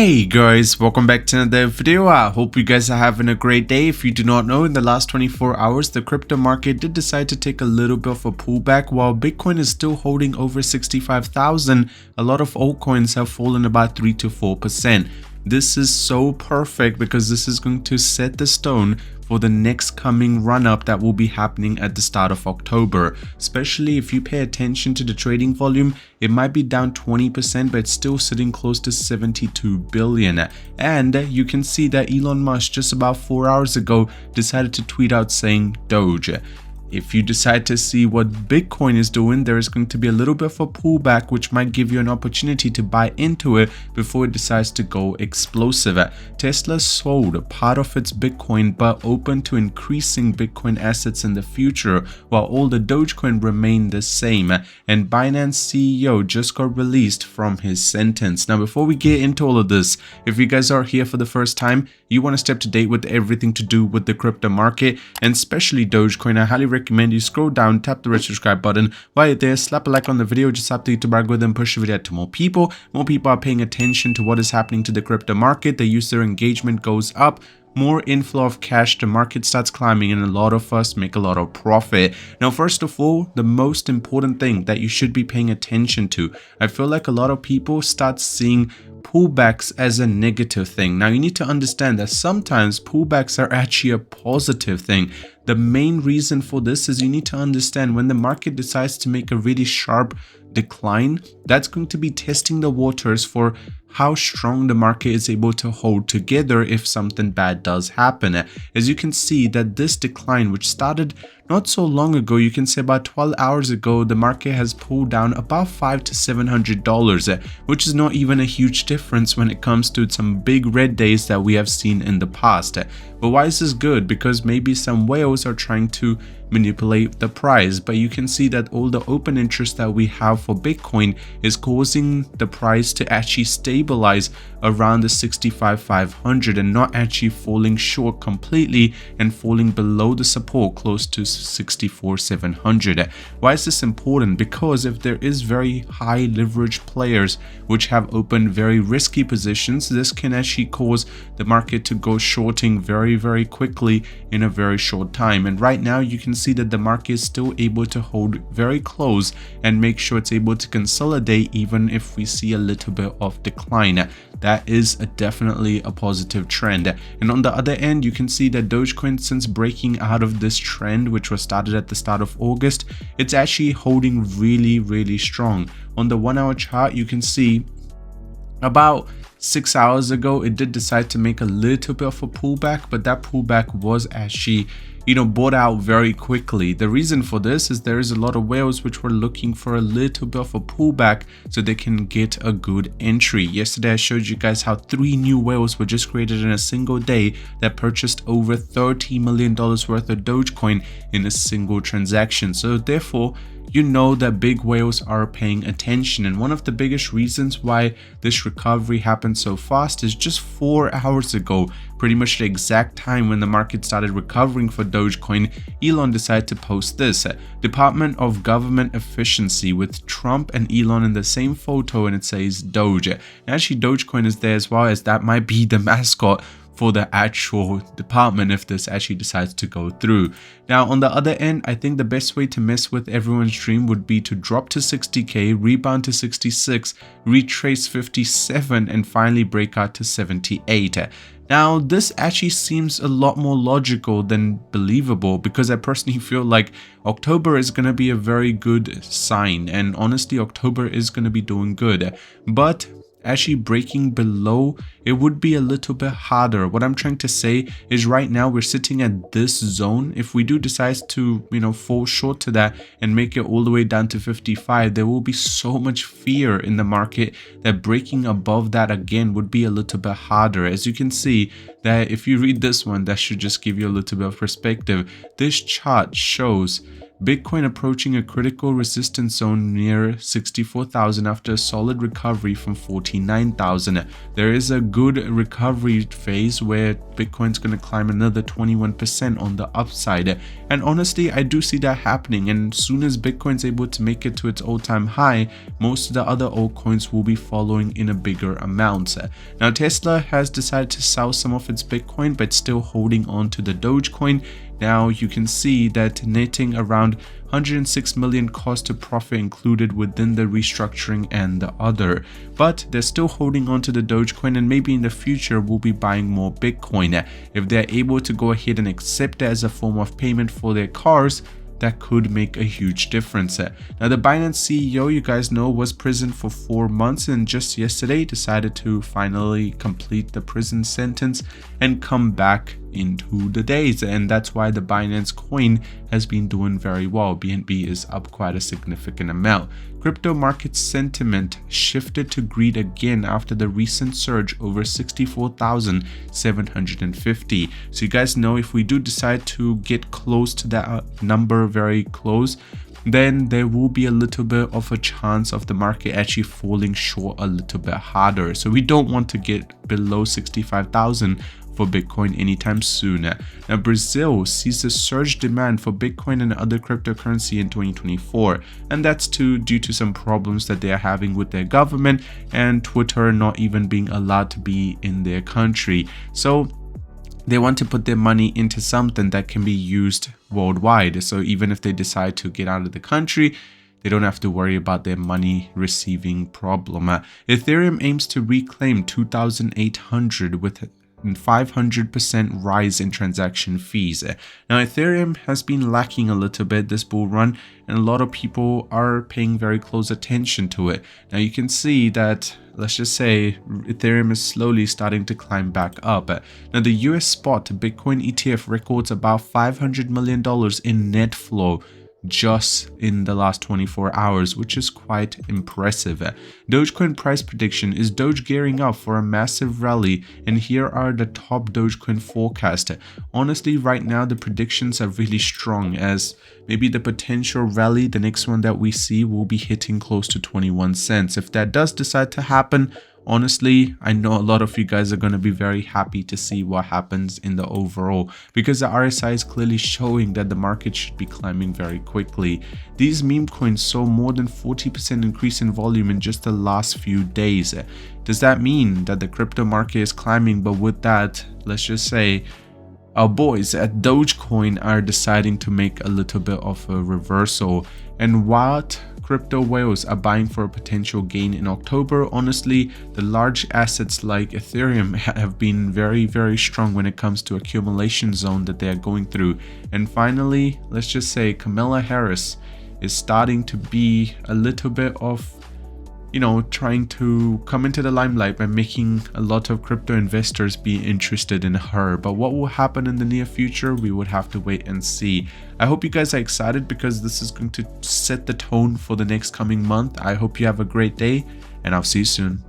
Hey guys, welcome back to another video. I hope you guys are having a great day. If you do not know, in the last 24 hours, the crypto market did decide to take a little bit of a pullback. While Bitcoin is still holding over 65,000, a lot of altcoins have fallen about 3 to 4%. This is so perfect because this is going to set the stone for the next coming run-up that will be happening at the start of October. Especially if you pay attention to the trading volume, it might be down 20%, but it's still sitting close to 72 billion. And you can see that Elon Musk just about 4 hours ago decided to tweet out saying Doge. If you decide to see what Bitcoin is doing, there is going to be a little bit of a pullback, which might give you an opportunity to buy into it before it decides to go explosive. Tesla sold a part of its Bitcoin, but open to increasing Bitcoin assets in the future, while all the Dogecoin remain the same. And Binance CEO just got released from his sentence. Now, before we get into all of this, if you guys are here for the first time, you want to stay up to date with everything to do with the crypto market, and especially Dogecoin, I highly recommend you scroll down, tap the red subscribe button. While you're there, slap a like on the video, just up to you to brag with and push the video out to more people. More people are paying attention to what is happening to the crypto market. The user engagement goes up, more inflow of cash, the market starts climbing, and a lot of us make a lot of profit. Now, first of all, the most important thing that you should be paying attention to, I feel like a lot of people start seeing pullbacks as a negative thing. Now, you need to understand that sometimes pullbacks are actually a positive thing. The main reason for this is you need to understand when the market decides to make a really sharp decline, that's going to be testing the waters for how strong the market is able to hold together if something bad does happen. As you can see that this decline, which started not so long ago, you can say about 12 hours ago, the market has pulled down about $500 to $700, which is not even a huge difference when it comes to some big red days that we have seen in the past. But why is this good? Because maybe some whales are trying to manipulate the price, but you can see that all the open interest that we have for Bitcoin is causing the price to actually stabilize around the 65,500 and not actually falling short completely and falling below the support close to 64,700. Why is this important? Because if there is very high leverage players which have opened very risky positions, this can actually cause the market to go shorting very quickly in a very short time. And right now you can see that the market is still able to hold very close and make sure it's able to consolidate even if we see a little bit of decline. That is definitely a positive trend. And on the other end, you can see that Dogecoin, since breaking out of this trend which was started at the start of August, it's actually holding really strong. On the 1 hour chart, you can see about 6 hours ago it did decide to make a little bit of a pullback, but that pullback was actually bought out very quickly. The reason for this is there is a lot of whales which were looking for a little bit of a pullback so they can get a good entry. Yesterday I showed you guys how 3 new whales were just created in a single day that purchased over $30 million worth of Dogecoin in a single transaction. So therefore, you know that big whales are paying attention, and one of the biggest reasons why this recovery happened so fast is just 4 hours ago, pretty much the exact time when the market started recovering for Dogecoin, Elon decided to post this: Department of Government Efficiency, with Trump and Elon in the same photo, and it says Doge. And actually Dogecoin is there as well, as that might be the mascot for the actual department if this actually decides to go through. Now, on the other end, I think the best way to mess with everyone's dream would be to drop to 60k, rebound to 66, retrace 57, and finally break out to 78. Now, this actually seems a lot more logical than believable, because I personally feel like October is going to be a very good sign, and honestly October is going to be doing good, but actually breaking below it would be a little bit harder. What I'm trying to say is right now we're sitting at this zone. If we do decide to fall short to that and make it all the way down to 55, there will be so much fear in the market that breaking above that again would be a little bit harder. As you can see that if you read this one, that should just give you a little bit of perspective. This chart shows Bitcoin approaching a critical resistance zone near 64,000 after a solid recovery from 49,000. There is a good recovery phase where Bitcoin's going to climb another 21% on the upside. And honestly, I do see that happening. And as soon as Bitcoin's able to make it to its all-time high, most of the other altcoins will be following in a bigger amount. Now, Tesla has decided to sell some of its Bitcoin, but still holding on to the Dogecoin. Now you can see that netting around 106 million cost to profit included within the restructuring and the other, but they're still holding on to the Dogecoin, and maybe in the future will be buying more Bitcoin. If they're able to go ahead and accept it as a form of payment for their cars, that could make a huge difference. Now, the Binance CEO, you guys know, was prisoned for 4 months and just yesterday decided to finally complete the prison sentence and come back into the days, and that's why the Binance coin has been doing very well. BNB is up quite a significant amount. Crypto market sentiment shifted to greed again after the recent surge over 64,750. So you guys know, if we do decide to get close to that number, very close, then there will be a little bit of a chance of the market actually falling short a little bit harder. So we don't want to get below 65,000 for Bitcoin anytime soon. Now, Brazil sees a surge demand for Bitcoin and other cryptocurrency in 2024, and that's due to some problems that they are having with their government and Twitter not even being allowed to be in their country. So they want to put their money into something that can be used worldwide. So even if they decide to get out of the country, they don't have to worry about their money receiving problem. Ethereum aims to reclaim 2,800 with 500% rise in transaction fees. Now, Ethereum has been lacking a little bit this bull run, and a lot of people are paying very close attention to it. Now, you can see that, let's just say, Ethereum is slowly starting to climb back up. Now, the US spot Bitcoin ETF records about $500 million in net flow just in the last 24 hours, which is quite impressive. Dogecoin price prediction: is Doge gearing up for a massive rally? And here are the top Dogecoin forecast. Honestly, right now the predictions are really strong, as maybe the potential rally, the next one that we see, will be hitting close to 21 cents. If that does decide to happen, honestly, I know a lot of you guys are going to be very happy to see what happens in the overall, because the RSI is clearly showing that the market should be climbing very quickly. These meme coins saw more than 40% increase in volume in just the last few days. Does that mean that the crypto market is climbing? But with that, let's just say our boys at Dogecoin are deciding to make a little bit of a reversal. And what crypto whales are buying for a potential gain in October? Honestly, the large assets like Ethereum have been very, very strong when it comes to accumulation zone that they are going through. And finally, let's just say Kamala Harris is starting to be a little bit of, trying to come into the limelight by making a lot of crypto investors be interested in her. But what will happen in the near future, we would have to wait and see. I hope you guys are excited, because this is going to set the tone for the next coming month. I hope you have a great day, and I'll see you soon.